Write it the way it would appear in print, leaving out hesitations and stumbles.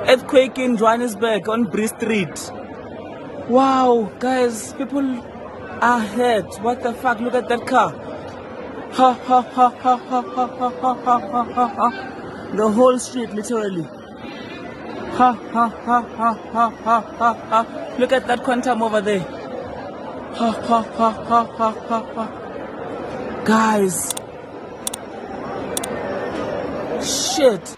Earthquake in Johannesburg on Bree Street. Wow, guys, people are hurt. What the fuck? Look at that car. Ha ha ha ha ha ha ha ha ha ha ha. The whole street, literally. Ha ha ha ha ha ha ha ha. Look at that quantum over there. Ha ha ha ha ha ha ha. Guys. Shit.